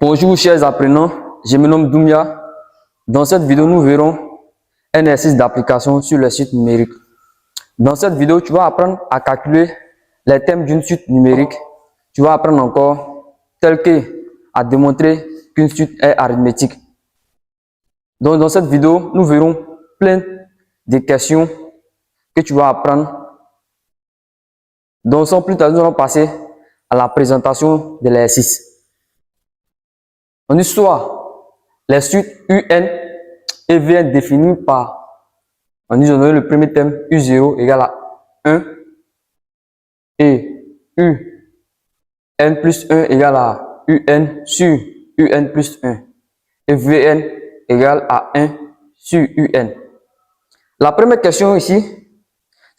Bonjour chers apprenants, je me nomme Doumia. Dans cette vidéo, nous verrons un exercice d'application sur les suites numériques. Dans cette vidéo, tu vas apprendre à calculer les thèmes d'une suite numérique. Tu vas apprendre encore tel que à démontrer qu'une suite est arithmétique. Donc dans cette vidéo, nous verrons plein de questions que tu vas apprendre. Donc sans plus tarder, nous allons passer à la présentation de l'exercice. On dit soit les suites UN et Vn définies par, on dit le premier thème U0 égale à 1 et UN plus 1 égale à UN sur UN plus 1 et Vn égale à 1 sur UN. La première question ici,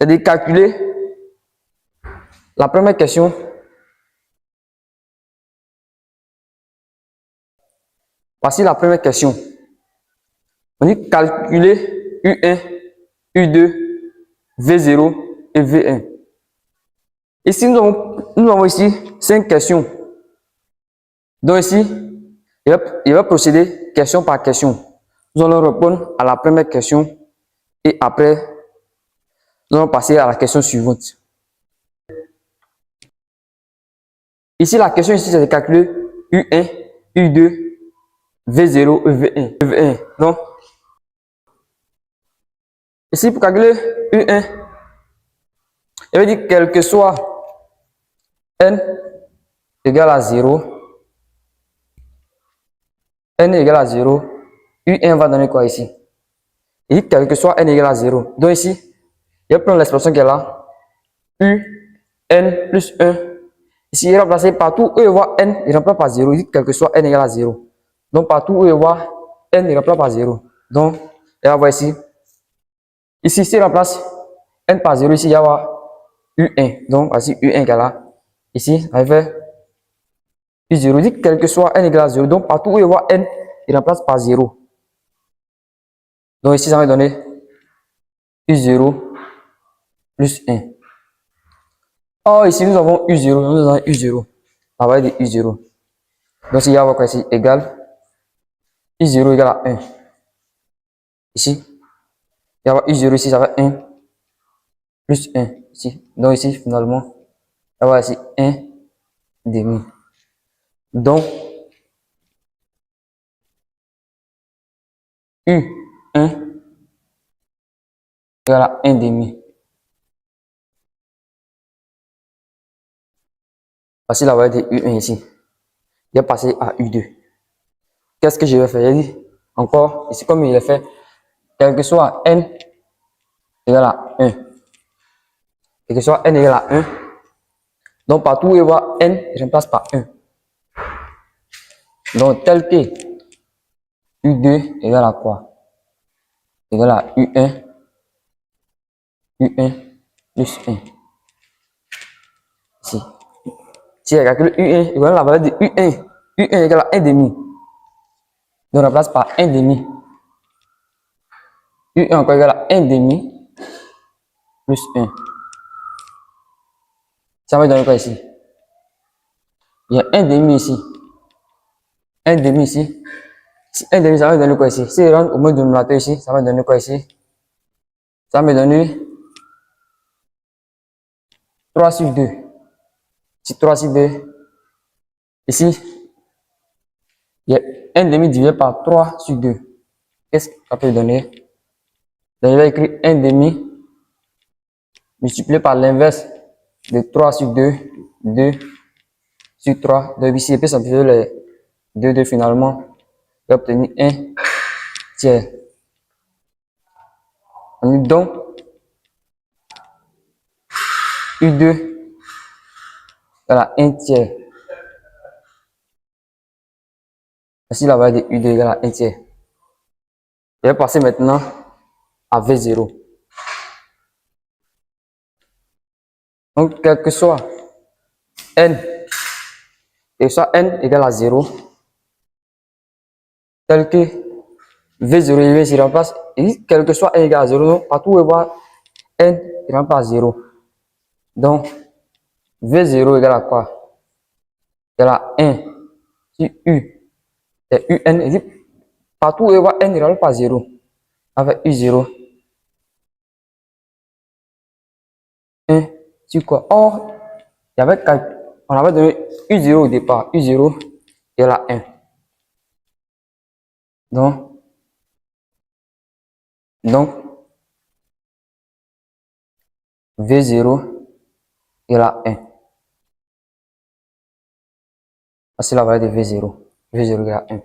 c'est de calculer la première question. Voici la première question. On dit calculer U1, U2, V0 et V1. Ici, nous avons ici 5 questions. Donc ici, il va procéder question par question. Nous allons répondre à la première question et après, nous allons passer à la question suivante. Ici, la question ici, c'est de calculer U1, U2, V0 et V1. Donc, ici, pour calculer U1, il veut dire quel que soit n égale à 0, n égale à 0, U1 va donner quoi ici? Et quel que soit n égale à 0. Donc ici, il va prendre l'expression qui est là, U, n plus 1. Ici, il est remplacé partout où il voit n, il remplace par 0. Il dit quel que soit n égale à 0. Donc partout où il voit n, il remplace par 0. Donc, il va voir ici. Ici, s'il remplace n par 0, ici, il va avoir U1. Donc, voici U1 égale à. Ici, on va faire U0. Il dit quel que soit n égale à 0. Donc, partout où il voit n, il remplace par 0. Donc, ici, ça va donner U0 plus 1. Or, ici, nous avons U0. Nous avons U0. On va dire U0. Donc, il y a quoi ici? Égal. U0 égale à 1. Ici, il y a U0 ici, ça va 1 plus 1. Ici. Donc, ici, finalement, il y a ici 1 demi. Donc, U1 égale à 1 demi. Voici la valeur de U1 ici. Il est passé à U2. Qu'est-ce que je vais faire? Il dit encore, ici, comme il est fait, quel que soit n égale à 1. Quel que soit n égale à 1. Donc, partout où il voit n, je remplace par 1. Donc, tel que U2 égale à quoi? Égale à U1 plus 1. Ici. Si je calcule U1, il va la valeur de U1. U1 égale à 1 demi. Donc, on remplace par 1 demi. U1 encore égale à 1 demi plus 1. Ça va donner quoi ici? Il y a 1 demi ici. 1 demi ici. Si 1 demi, ça va donner quoi ici? Si je rentre au mode dénominateur ici, ça va donner quoi ici? Ça va me donner 3 sur 2. Si 3 sur 2, ici, il y a 1 demi divisé par 3 sur 2. Qu'est-ce que ça peut donner? Donc, je vais écrire 1 demi multiplié par l'inverse de 3 sur 2, 2 sur 3. Donc ici, je peux simplifier les 2 finalement. Je vais obtenir 1 tiers. Donc, U2 égale à 1 tiers. Voici la valeur de U2 égale à 1 tiers. Je vais passer maintenant à V0. Donc, quel que soit n, et soit n égale à 0, tel que V0 et V0 remplace, et quel que soit n égale à 0, donc partout où on voit n, il remplace 0. Donc, V0 égale à quoi? Égale à 1 sur U c'est UN. Et partout où il y a n égale par 0, avec U0, 1 sur quoi? Or, on avait donné U0 au départ. U0 égale à 1. Donc V0 égale à 1. Voici la valeur de V0. V0 égale à 1. Je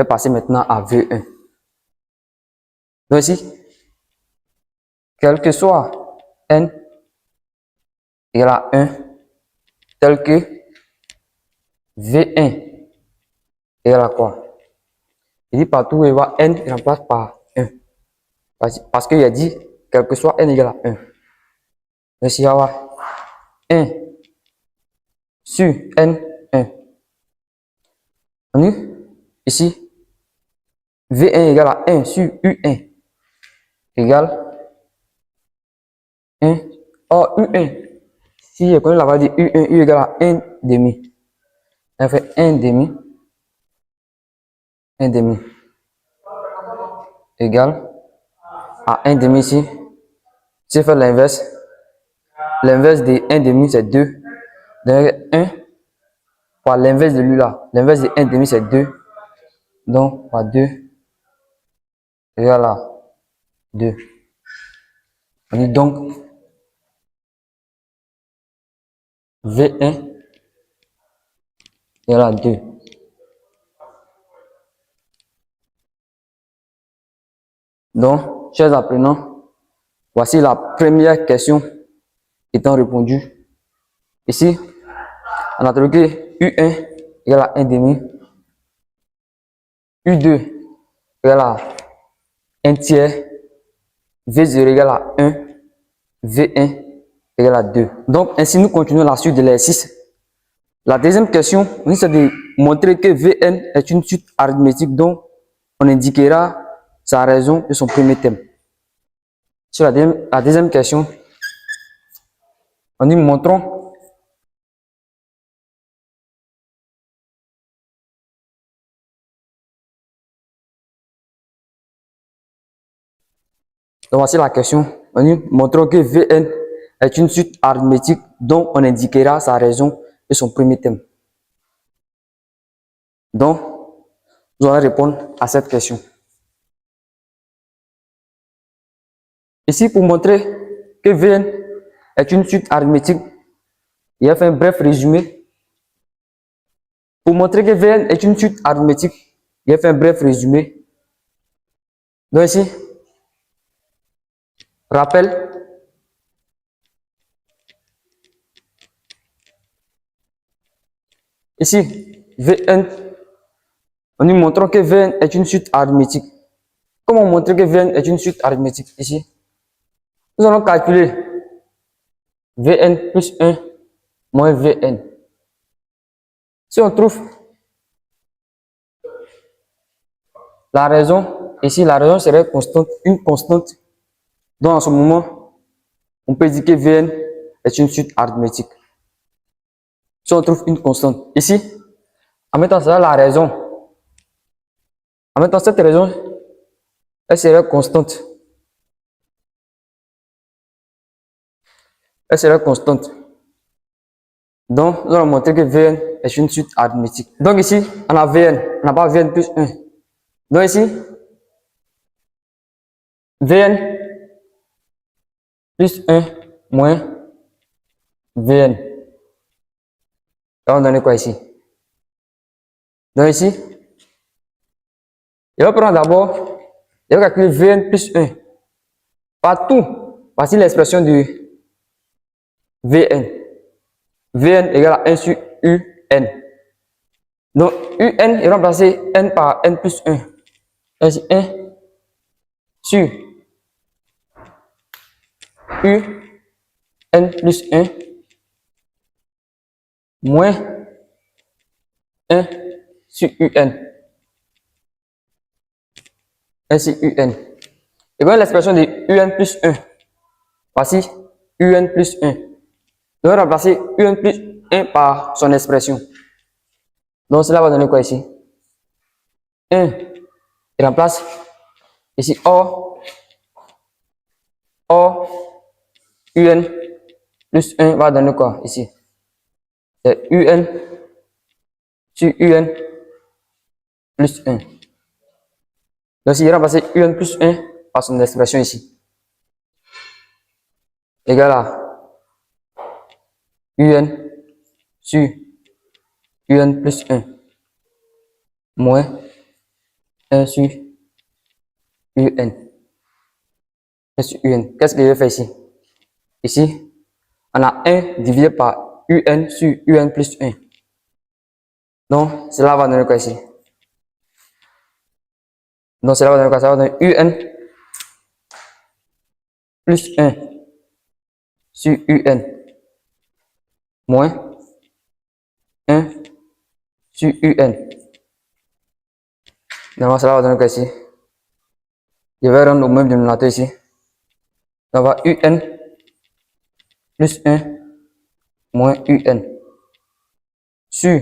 vais passer maintenant à V1. Donc ici, quel que soit n égale à 1, tel que V1 égale à quoi? Il dit partout où il va n, il remplace par 1. Parce qu'il a dit quel que soit n égale à 1. Donc ici, il y a 1 sur n1. Ici, V1 égale à 1 sur U1 égale 1. Or, U1, si je connais la valeur de U1, U égale à 1 demi. Elle fait 1 demi. 1 demi égale à 1 demi ici. Si je fais l'inverse de 1 demi c'est 2. Donc 1 par l'inverse de lui là. L'inverse de 1 demi c'est 2. Donc par 2 égale à 2. On dit donc V1 égale à 2. Donc, chers apprenants, voici la première question étant répondue. Ici, on a trouvé que U1 égale à 1 demi, U2 égale à 1 tiers, V0 égale à 1, V1 égale à 2. Donc, ainsi, nous continuons la suite de l'exercice. La deuxième question, c'est de montrer que Vn est une suite arithmétique dont on indiquera sa raison de son premier thème. Sur la deuxième question, on dit montrons donc voici la question. On dit montrons que Vn est une suite arithmétique dont on indiquera sa raison de son premier thème. Donc, nous allons répondre à cette question. Ici, pour montrer que Vn est une suite arithmétique, il a fait un bref résumé. Pour montrer que Vn est une suite arithmétique, il a fait un bref résumé. Donc ici, rappel. Ici, Vn, on nous montrons que Vn est une suite arithmétique. Comment montrer que Vn est une suite arithmétique? Ici, nous allons calculer Vn plus 1 moins Vn. Si on trouve la raison, ici la raison serait constante, une constante. Donc en ce moment, on peut dire que Vn est une suite arithmétique. Si on trouve une constante, ici, en mettant ça la raison, en mettant cette raison, elle serait constante. Elle serait constante. Donc, nous allons montrer que Vn est une suite arithmétique. Donc ici, on a Vn, on n'a pas Vn plus 1. Donc ici, Vn plus 1 moins Vn. Ça va donner quoi ici? Donc ici, je vais prendre d'abord, je vais calculer Vn plus 1. Partout, voici l'expression de Vn. Vn égale à 1 sur Un. Donc, Un est remplacé n par n plus 1. Ainsi, 1 sur Un plus 1 moins 1 sur Un. Ainsi, Un. Et bien, l'expression de Un plus 1. Voici Un plus 1. Je vais remplacer Un plus 1 par son expression. Donc, cela va donner quoi ici? 1. Il remplace ici UN plus 1 va donner quoi ici? C'est UN sur UN plus 1. Donc, si il remplace UN plus 1 par son expression ici, égal à UN sur UN plus 1 moins 1 sur UN. 1 sur UN. Qu'est-ce que je fais ici? Ici, on a 1 divisé par UN sur UN plus 1. Donc, cela va donner quoi ici? Donc, cela va donner quoi? Ça va donner UN plus 1 sur UN moins 1 sur UN. Donc, cela va donner quoi ici? Je vais rendre au même dénominateur ici. On va UN plus 1 moins UN sur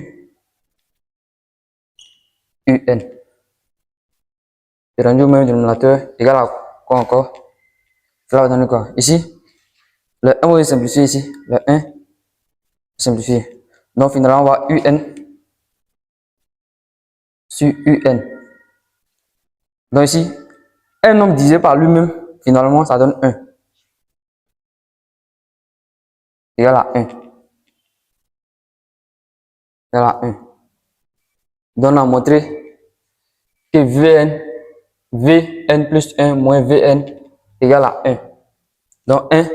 UN. Je rendu au même dénominateur égal à quoi encore? Cela va donner quoi? Ici, le 1 va simplifier ici. Le 1 simplifié. Donc finalement, on va UN sur UN. Donc ici, un nombre divisé par lui-même, finalement, ça donne 1. Égal à 1. Égal à 1. Donc on a montré que Vn plus 1 moins Vn égale à 1. Donc 1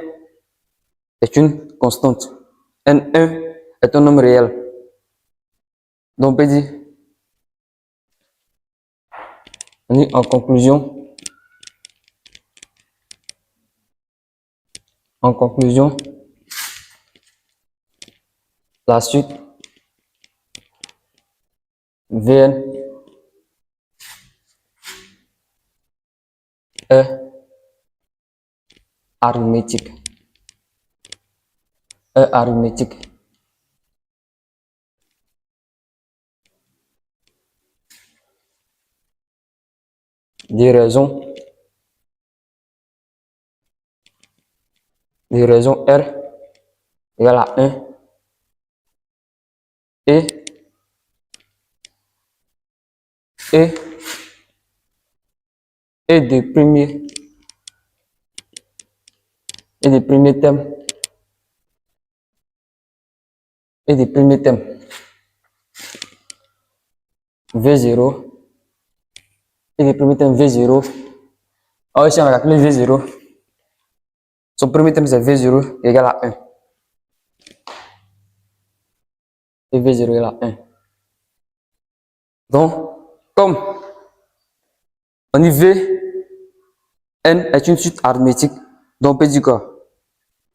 est une constante. N1 est un nombre réel. Donc on peut dire, en conclusion, la suite Vn est arithmétique. Des raisons R égale à 1 et des premiers thèmes V0 et des premiers thèmes V0. Alors ici on va calculer V0. Son premier thème c'est V0 égale à 1. Et V0 égale à 1. Donc, comme on dit V, N est une suite arithmétique, donc on peut dire quoi?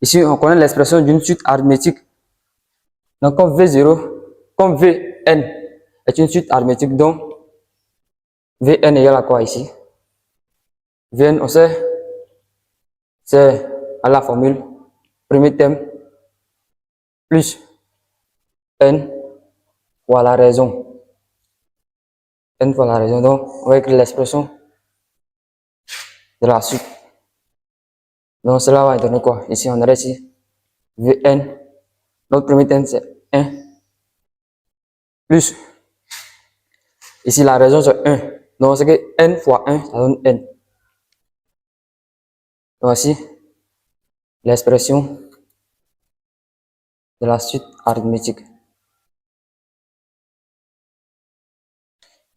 Ici, on connaît l'expression d'une suite arithmétique. Donc, comme Vn est une suite arithmétique, donc Vn égale à quoi ici? Vn, on sait, c'est à la formule premier thème plus N fois la raison. N fois la raison, donc on va écrire l'expression de la suite. Donc cela va donner quoi? Ici, on a ici Vn. Notre premier thème c'est 1 plus. Ici, la raison c'est 1. Donc c'est que N fois 1, ça donne N. Voici l'expression de la suite arithmétique.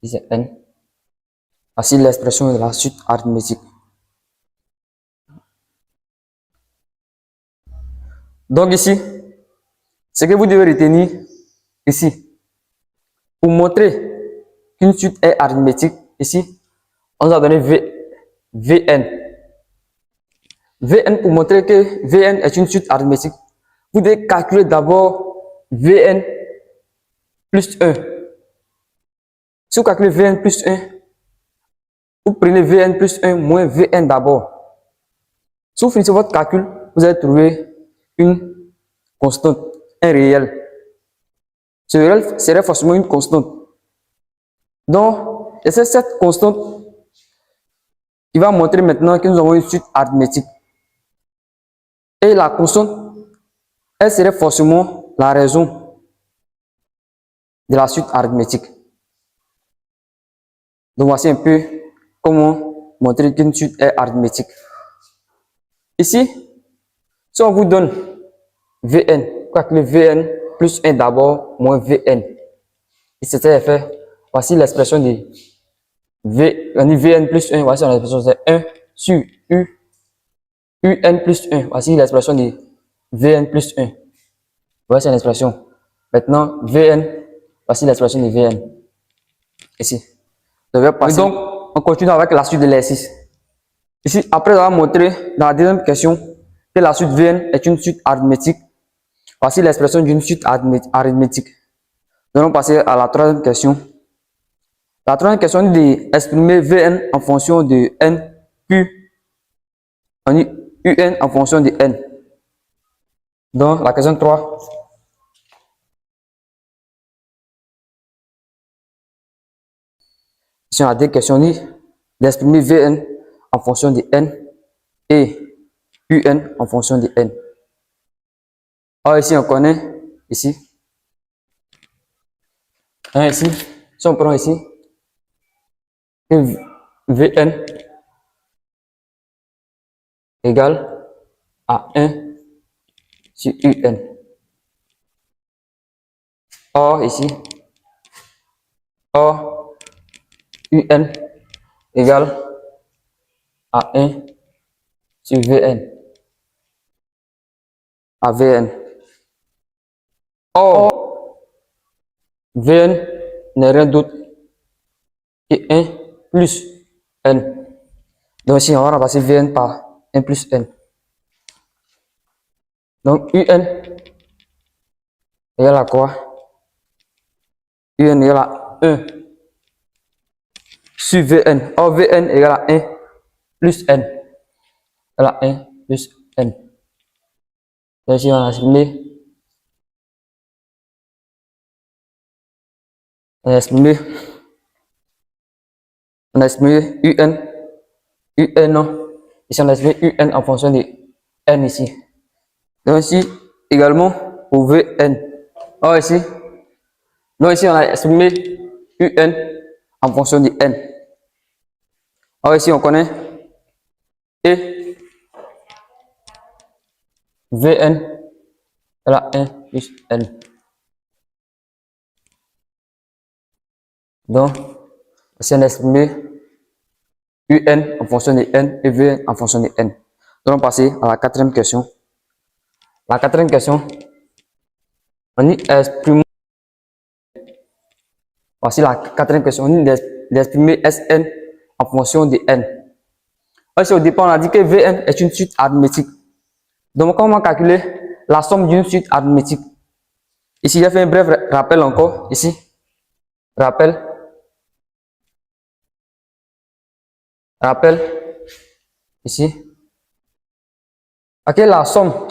Ici c'est N. Voici l'expression de la suite arithmétique. Donc ici, ce que vous devez retenir ici, pour montrer qu'une suite est arithmétique, ici, on nous a donné Vn. Vn, pour montrer que Vn est une suite arithmétique, vous devez calculer d'abord Vn plus 1. Si vous calculez Vn plus 1, vous prenez Vn plus 1 moins Vn d'abord. Si vous finissez votre calcul, vous allez trouver une constante, un réel. Ce réel serait forcément une constante. Donc, Et c'est cette constante, il va montrer maintenant que nous avons une suite arithmétique. Et la constante, elle serait forcément la raison de la suite arithmétique. Donc voici un peu comment montrer qu'une suite est arithmétique. Ici, si on vous donne Vn, calculer Vn plus 1 d'abord, moins Vn. Et c'était fait. Voici l'expression de on dit Vn plus 1, voici l'expression c'est 1 sur U, Un plus 1. Voici l'expression de Vn plus 1. Voici l'expression. Maintenant, Vn, voici l'expression de Vn. Ici. Donc, on continue avec la suite de l'exercice. Ici, après avoir montré dans la deuxième question que la suite Vn est une suite arithmétique, voici l'expression d'une suite arithmétique. Nous allons passer à la troisième question. La troisième question dit d'exprimer Vn en fonction de n, puis on dit Un en fonction de n. Donc, la question 3. Ici, on a deux questions d'exprimer Vn en fonction de n et Un en fonction de n. Alors ici, on connaît, ici, ici, si on prend ici, Vn égale à 1 sur Un. Or, ici, or, Un égale à 1 sur Vn. À Vn. Or, Vn n'est rien d'autre que 1 plus n. Donc ici, on va remplacer Vn par 1 plus n. Donc Un égale à quoi? Un égale à 1 sur Vn. Or, Vn égale à 1 plus n. Égale à 1 plus n. Donc ici, on a exprimé Un non. Ici, on a exprimé Un en fonction de n ici. Donc ici, également pour Vn. Or ici, donc ici, on a exprimé Un en fonction de n. Or ici, on connaît et Vn égale à 1 plus n. Donc, ici, on a exprimé Un en fonction de n et Vn en fonction de n. Nous allons passer à la quatrième question. La quatrième question, on dit exprimer. Voici la quatrième question, on dit d'exprimer Sn en fonction de n. Ici, au départ, on a dit que Vn est une suite arithmétique. Donc, comment calculer la somme d'une suite arithmétique? Ici, j'ai fait un bref rappel encore. Ici, rappel. Ici. Ok, la somme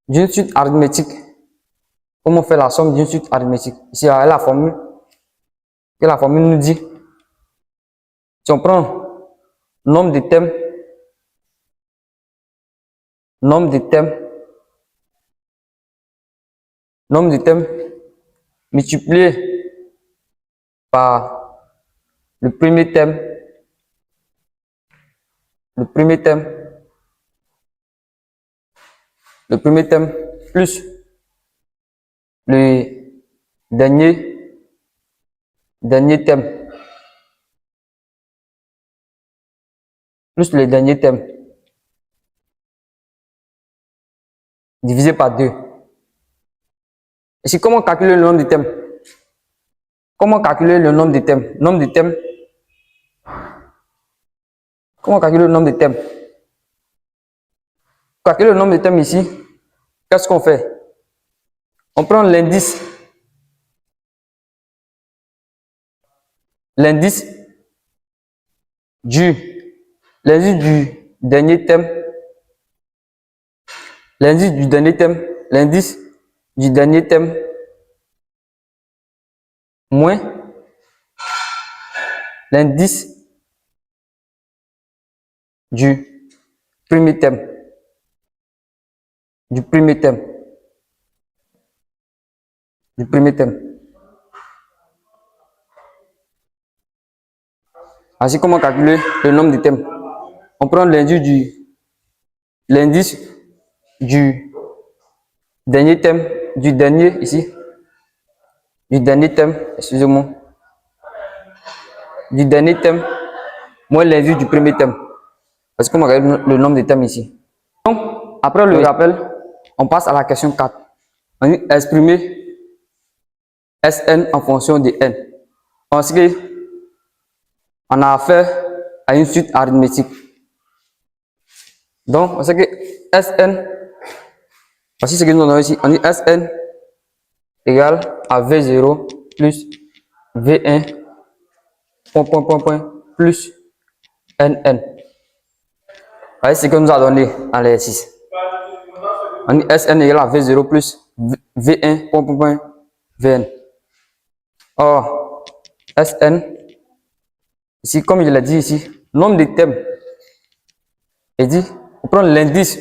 d'une suite arithmétique. Comment on fait la somme d'une suite arithmétique? Ici, il y a la formule. Et la formule nous dit, si on prend nombre de thèmes, multiplié par le premier thème, plus le dernier thème, divisé par 2. Ici, comment calculer le nombre de thèmes? Comment calculer le nombre de thèmes? Comment calculer le nombre de thèmes? Pour calculer le nombre de thèmes ici, qu'est-ce qu'on fait? On prend l'indice du dernier thème, moins l'indice du premier thème. Du premier thème. Du premier thème. Ainsi, comment calculer le nombre de thèmes? On prend l'indice du dernier thème, du dernier ici, du dernier thème, excusez-moi, du dernier thème, moins l'indice du premier thème. Parce qu'on regarde le nombre de thèmes ici. Donc, après le rappel, on passe à la question 4. On dit exprimer Sn en fonction de n. Parce que on a affaire à une suite arithmétique. Donc, on sait que Sn, voici ce que nous avons ici. On dit Sn égale à V0 plus V1 plus Nn. Voici ce que nous a donné en l'exercice. On dit Sn égale à V0 plus V1 Vn. Or, Sn, ici, comme je l'ai dit ici, nombre de thèmes. Et dit, on prend l'indice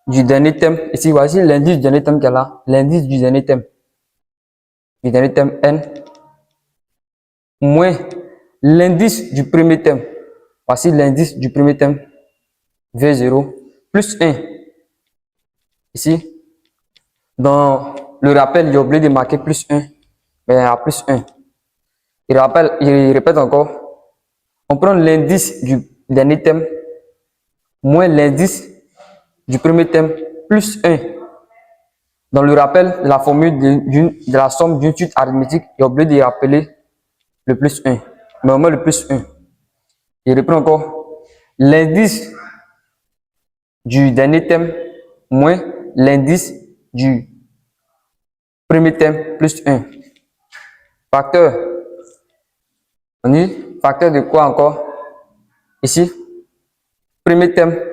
du dernier thème. Ici, voici l'indice du dernier thème qu'elle a. L'indice du dernier thème. Du dernier thème n. Moins l'indice du premier thème. Voici l'indice du premier thème. V0 plus 1. Ici, dans le rappel, j'ai oublié de marquer plus 1. Mais il y a plus 1. Il répète encore. On prend l'indice du dernier thème moins l'indice du premier thème plus 1. Dans le rappel de la formule de la somme d'une suite arithmétique, j'ai oublié de rappeler le plus 1. Mais au moins le plus 1. Je reprends encore l'indice du dernier thème moins l'indice du premier thème plus 1. Facteur. On dit facteur de quoi encore? Ici, premier thème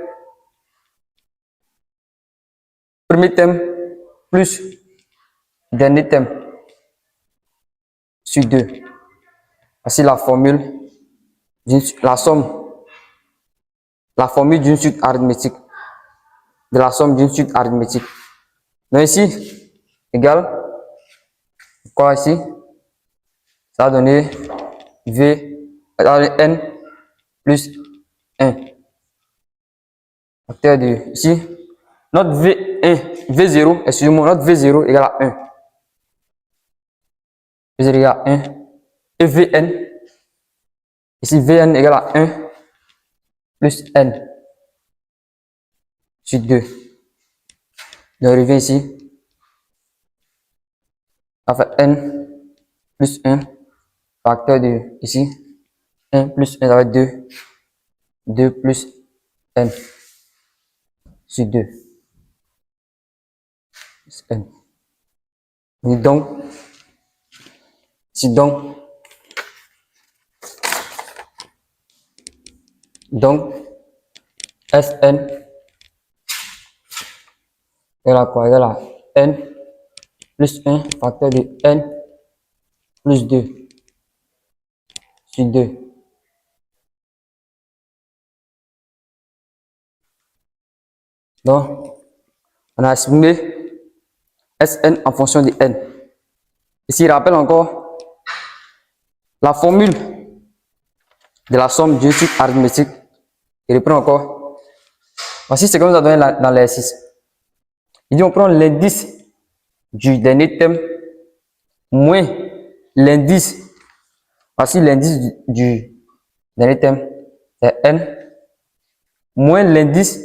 plus dernier thème sur 2. Voici la formule, la formule d'une suite arithmétique, de la somme d'une suite arithmétique. Donc ici, égal, quoi ici? Ça va donner n plus 1. Facteur de ici, notre V0, excusez-moi, notre V0 égale à 1. V0 égale à 1. Et Vn, ici Vn égale à 1 plus n sur 2. Donc, on revient ici. Ça fait n plus 1. Facteur de ici. 1 plus 1, ça va être 2. 2 plus n sur 2. Plus n. Et donc, si donc Sn égale à quoi? Égale à n plus 1 facteur de n plus 2 sur 2. Donc, on a exprimé Sn en fonction de n. Ici, il rappelle encore la formule de la somme d'une suite arithmétique. Il reprend encore. Voici ce que nous a donné dans l'exercice. Il dit on prend l'indice du dernier thème moins l'indice. Voici l'indice du dernier thème, c'est n, moins l'indice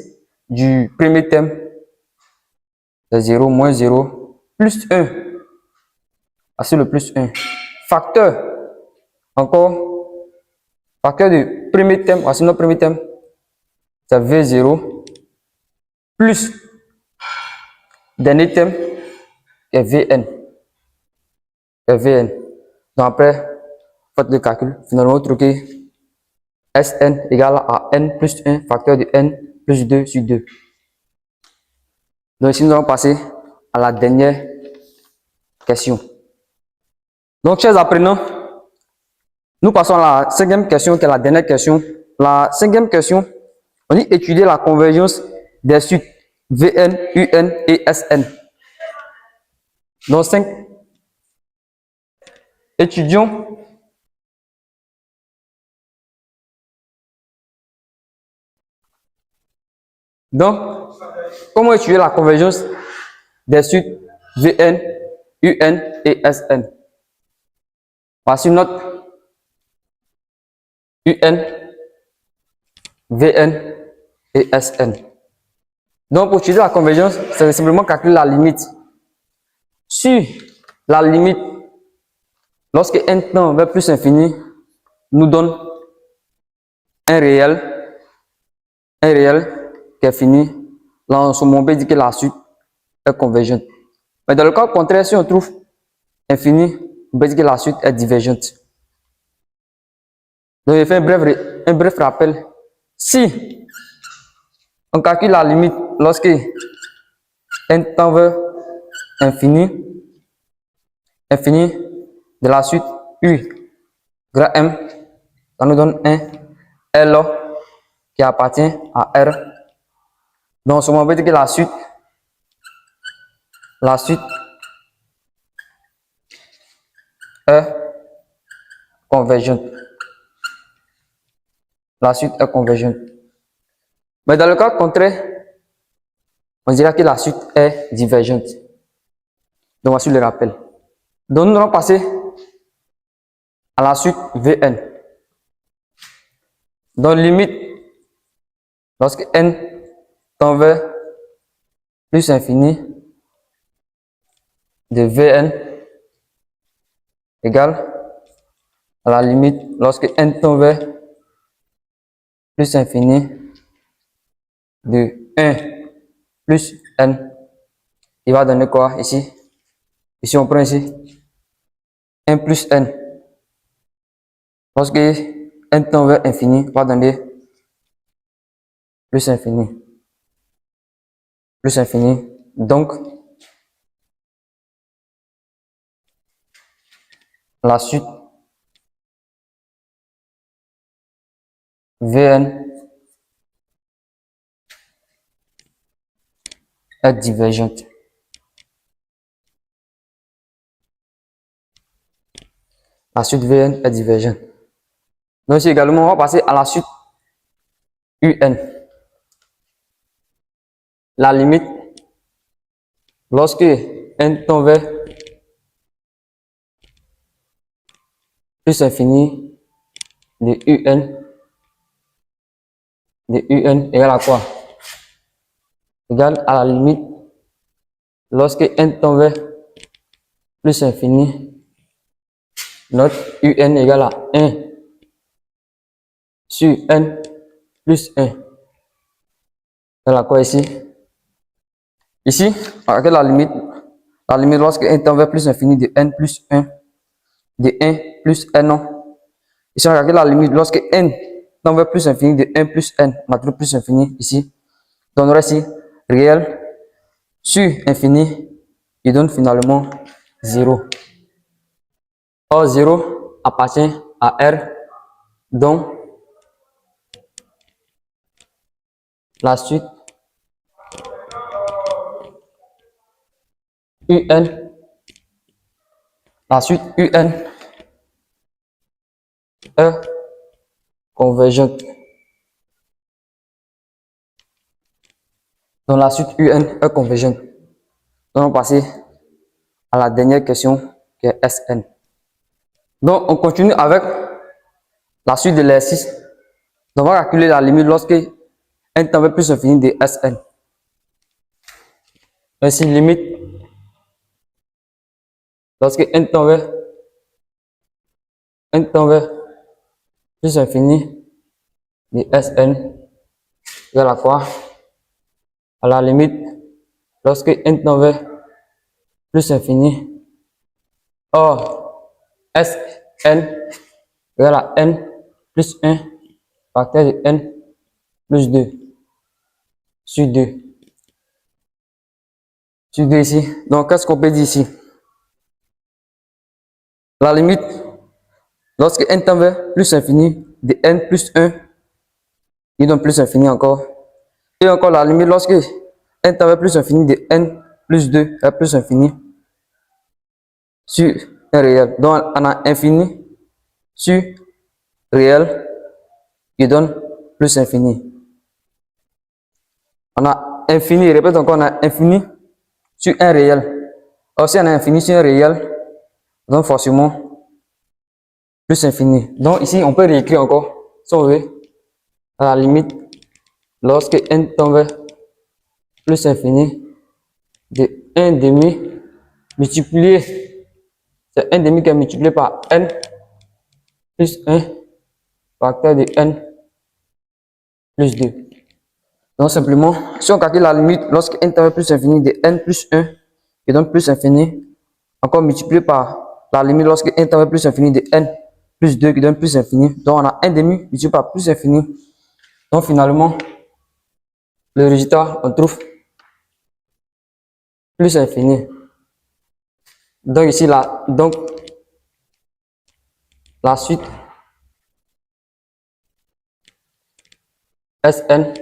du premier thème, c'est 0, moins 0, plus 1. Voici le plus 1. Facteur, encore, facteur du premier thème, voici notre premier thème, c'est V0, plus dernier thème, qui est Vn. Vn. Donc après, faites le calcul, finalement, vous trouvez Sn égale à n plus 1 facteur de n plus 2 sur 2. Donc ici, nous allons passer à la dernière question. Donc, chers apprenants, Nous passons à la cinquième question, qui est la dernière question. La cinquième question, on dit étudier la convergence des suites Vn, Un et Sn. Donc, 5. Étudions donc comment étudier la convergence des suites Vn, Un et Sn. Voici notre Un, Vn et Sn. Donc, pour étudier la convergence, c'est simplement calculer la limite. Sur la limite, lorsque n tend vers plus infini, nous donne un réel qui est fini. Là, en ce moment, on peut dire que la suite est convergente. Mais dans le cas contraire, si on trouve infini, on peut dire que la suite est divergente. Donc, je fais un bref rappel. Si on calcule la limite lorsque n tend vers infini de la suite U grand M, ça nous donne un L qui appartient à R. Donc, en ce moment, on peut dire que la suite est convergente. La suite est convergente. Mais dans le cas contraire, on dira que la suite est divergente. Donc, voici le rappel. Donc, nous allons passer à la suite Vn. Donc, limite, lorsque n tend vers plus infini de Vn égale à la limite lorsque n tend vers plus infini de 1 plus n. Il va donner quoi ici? Ici, on prend ici 1 plus n. Lorsque n tend vers infini, on va donner plus infini. Plus infini. Donc, la suite Vn est divergente. La suite Vn est divergente. Donc ici également, on va passer à la suite Un. La limite, lorsque n tend vers plus infini de Un égale à quoi? Égale à la limite, lorsque n tend vers plus infini, notre Un égale à 1 sur n plus 1. Égale à quoi ici? Ici, avec la limite lorsque n tend vers plus infini de n plus 1, de 1 plus n. Ici, on regarde la limite lorsque n tend vers plus infini de 1 plus n, on a trouvé plus infini ici. Donc, on aurait ici réel sur infini, il donne finalement 0. Or, 0 appartient à R, donc la suite UN, est convergente. Donc la suite UN est convergente. Donc on va passer à la dernière question qui est Sn. Donc on continue avec la suite de l'exercice. Donc on va calculer la limite lorsque n tend vers plus infini de Sn. Ainsi limite lorsque n tend vers plus infini de Sn égale à quoi? À la limite lorsque n tend vers plus infini. Or, Sn égale à n plus 1 facteur de n plus 2 sur 2. Sur 2 ici. Donc, qu'est-ce qu'on peut dire ici? La limite Lorsque n tend vers plus infini de n plus 1, il donne plus infini encore. Et encore la limite, lorsque n tend vers plus infini de n plus 2 est plus infini sur un réel. Donc on a infini sur réel qui donne plus infini. On a infini, répète encore, on a infini sur un réel. Or si on a infini sur un réel, donc forcément plus infini. Donc ici on peut réécrire encore, si on veut, à la limite, lorsque n tend vers plus infini de 1 demi multiplié, c'est 1 demi qui est multiplié par n plus 1 facteur de n plus 2. Donc simplement, si on calcule la limite lorsque n tend vers plus infini de n plus 1 qui donne plus infini, encore multiplié par la limite lorsque n tend vers plus infini de n plus 2 qui donne plus infini. Donc on a 1 demi multiplié par plus infini. Donc finalement, le résultat, on trouve plus infini. Donc ici, la suite Sn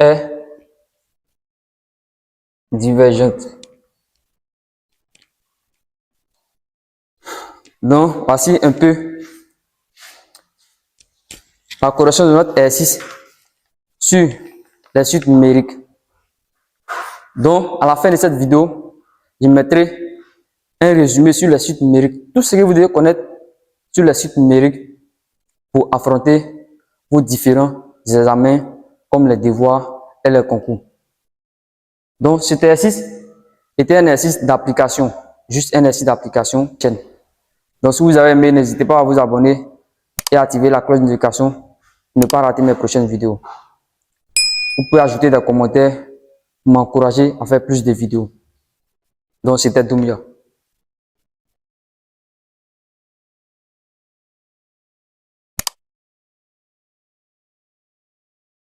est divergente. Donc voici un peu la correction de notre exercice sur les suites numériques. Donc à la fin de cette vidéo, je mettrai un résumé sur les suites numériques. Tout ce que vous devez connaître sur les suites numériques pour affronter vos différents examens comme les devoirs et les concours. Donc cet exercice était un exercice d'application, juste un exercice d'application chaîne. Donc si vous avez aimé, n'hésitez pas à vous abonner et à activer la cloche de notification pour ne pas rater mes prochaines vidéos. Vous pouvez ajouter des commentaires pour m'encourager à faire plus de vidéos. Donc c'était Doumia.